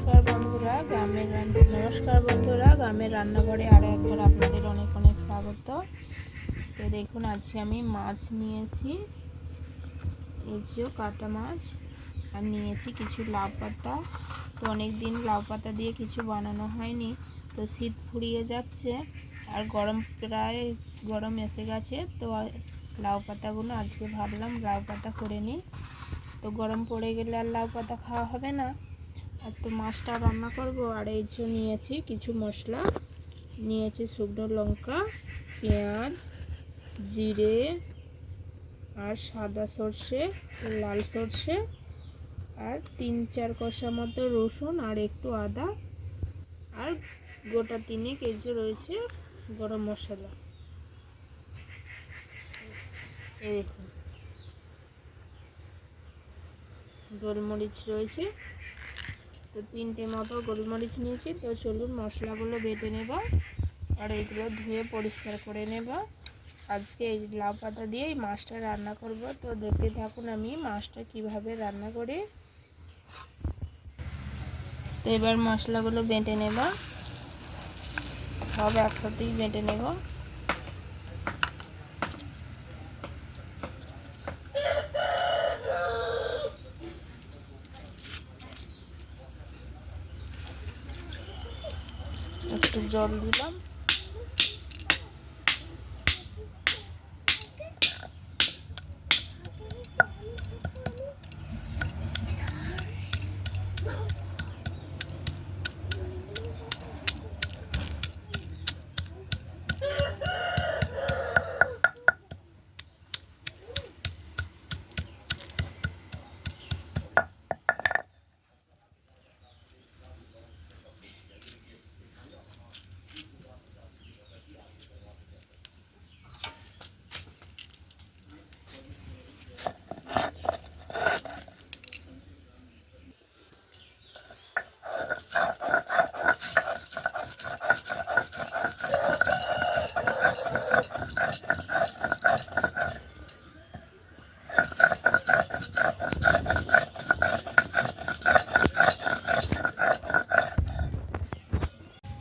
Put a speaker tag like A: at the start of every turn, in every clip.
A: নমস্কার বন্ধুরা, গ্রামের রান্নাঘরে আরও একবার আপনাদের অনেক অনেক স্বাগত। তো দেখুন, আজকে আমি মাছ নিয়েছি, এই যে কাটা মাছ, আর নিয়েছি কিছু লাউ পাতা। তো অনেক দিন লাউ পাতা দিয়ে কিছু বানানো হয়নি, তো শীত ফুরিয়ে যাচ্ছে আর গরম এসে গেছে। তো লাউ পাতাগুলো আজকে ভাবলাম লাউ পাতা করে নিই। তো গরম পড়ে গেলে আর লাউ পাতা খাওয়া হবে না, আর তো মাছটা রান্না করব। আর এই যে নিয়েছি কিছু মশলা, নিয়েছি শুকনো লঙ্কা, পেঁয়াজ, জিরে, আর সাদা সর্ষে, লাল সর্ষে, আর 3-4 কষা মতো রসুন, আর একটু আদা, আর গোটা 3 কেজি রয়েছে গরম মশলা। এই দেখুন, গোলমরিচ রয়েছে, তো 3টে মতো গোলমরিচ নিয়েছি। তো চলুন মশলাগুলো বেটে নেব, আর এইগুলো ধুয়ে পরিষ্কার করে নেব। আজকে এই লাউ পাতা দিয়ে এই মাছটা রান্না করব। তো দেখতে থাকুন আমি মাছটা কিভাবে রান্না করি। তো এবার মশলাগুলো বেটে নেব, সব একসাথেই বেটে নেব। একটু জল দিলাম,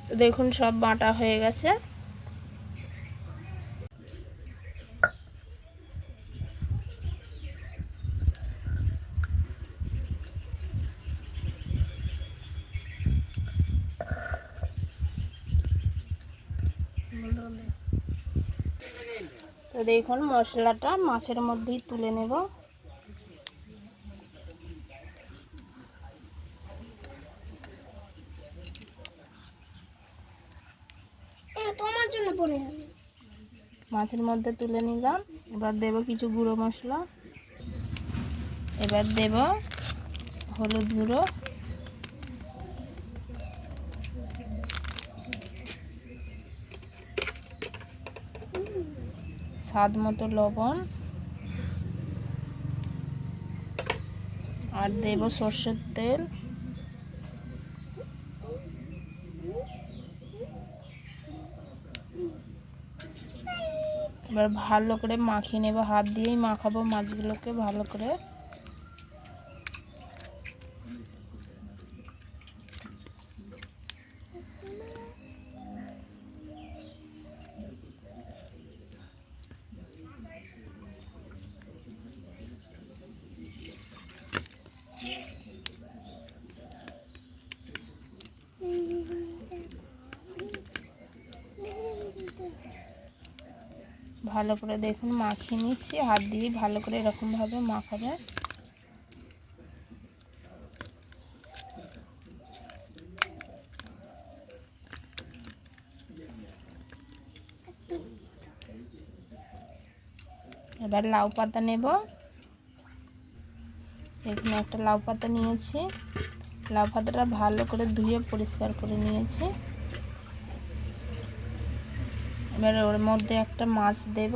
A: তো দেখুন সব বাটা হয়ে গেছে। তো দেখুন মশলাটা মাছের মধ্যেই তুলে নেব।
B: তোমার জন্য পড়ে যাবে।
A: মাছের মধ্যে তুলে নিলাম। এবার দেব কিছু গুঁড়ো মশলা, এবার দেব হলুদ গুঁড়ো, স্বাদ মতো লবণ, আর দেব সর্ষের তেল। এবার ভালো করে মাখিয়ে নেব, হাত দিয়েই মাখাবো মাছগুলোকে ভালো করে। ভালো করে দেখুন মাখিয়ে নিচ্ছি, হাত দিয়ে ভালো করে এরকমভাবে মাখাবে। এবার লাউ পাতা নেব। এখানে একটা লাউ পাতা নিয়েছি, লাউ পাতাটা ভালো করে ধুয়ে পরিষ্কার করে নিয়েছি। এবার ওর মধ্যে একটা মাছ দেব,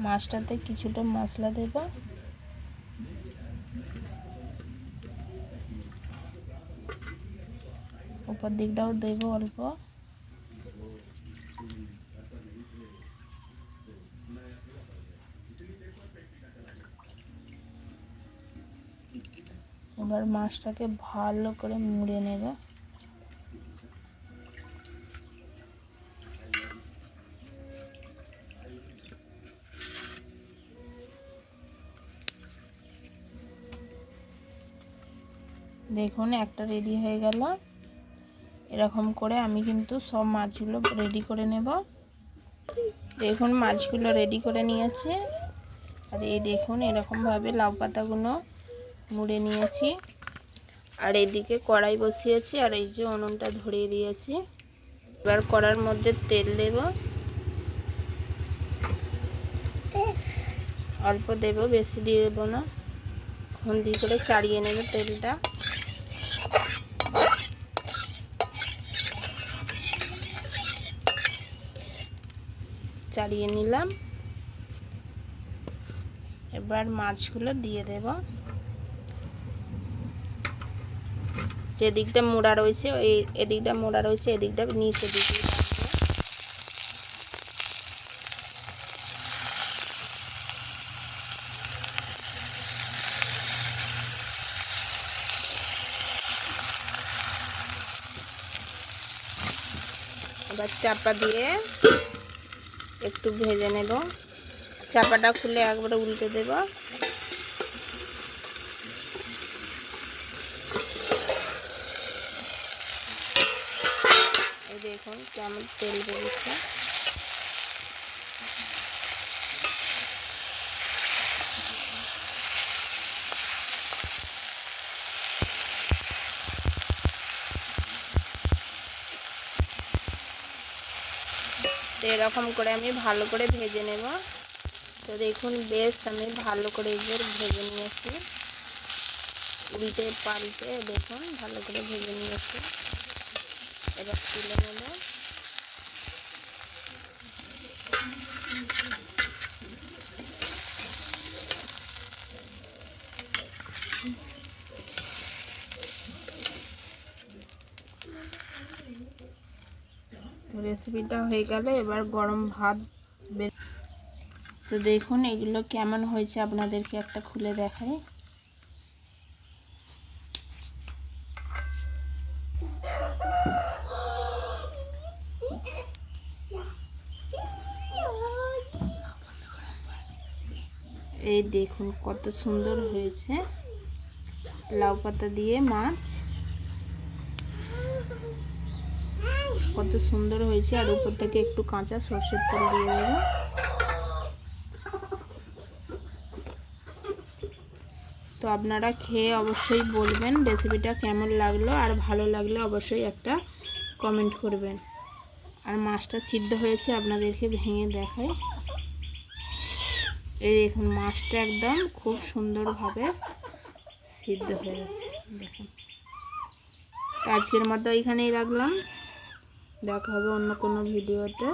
A: মাছটাতে কিছুটা মশলা দেব, উপর দিকটাও দেব অল্প। এবার মাছটাকে ভালো করে মুড়ে নেব। দেখুন একটা রেডি হয়ে গেল। এরকম করে আমি কিন্তু সব মাছগুলো রেডি করে নেব। দেখুন মাছগুলো রেডি করে নিয়েছি। আর এই দেখুন এরকমভাবে লাউ পাতাগুলো মুড়ে নিয়েছি। আর এইদিকে কড়াই বসিয়েছি, আর এই যে উনুনটা ধরিয়ে দিয়েছি। এবার কড়ার মধ্যে তেল দেব, অল্প দেব, বেশি দিয়ে দেবো না। খুন্তি করে চাড়িয়ে নেব তেলটা। চাড়িয়ে নিলাম। এবার মাছগুলো দিয়ে দেব। যেদিকটা মোড়া রয়েছে এদিকটা মোড়া রয়েছে, এদিকটা নিচে দিকে রাখবো। এবার চাপা দিয়ে একটু ভেজে নেব। চাপাটা খুলে একবারে উল্টে দেব। এই দেখুন কেমন তেল বেরিয়েছে। তো এরকম করে আমি ভালো করে ভেজে নেব। তো দেখুন বেশ আমি ভালো করে এগুলো ভেজে নিয়েছি, উল্টে পাল্টে দেখুন ভালো করে ভেজে নিয়েছি। এবার তুলে নেব। রেসিপিটা হয়ে গেল। এবার গরম ভাত বের। তো দেখুন এগুলো কেমন হয়েছে আপনাদেরকে একটা খুলে দেখাই। এই দেখুন কত সুন্দর হয়েছে লাউ পাতা দিয়ে মাছ, কত সুন্দর হয়েছে। আর উপর থেকে একটু কাঁচা সরষের তেল দিয়ে দেবো। তো আপনারা খেয়ে অবশ্যই বলবেন রেসিপিটা কেমন লাগলো, আর ভালো লাগলে অবশ্যই একটা কমেন্ট করবেন। আর মাছটা সিদ্ধ হয়েছে আপনাদেরকে ভেঙে দেখাই। এই দেখুন মাছটা একদম খুব সুন্দরভাবে সিদ্ধ হয়ে গেছে দেখুন। আজকের মতো এইখানেই রাখলাম, দেখা হবে অন্য কোনো ভিডিওতে।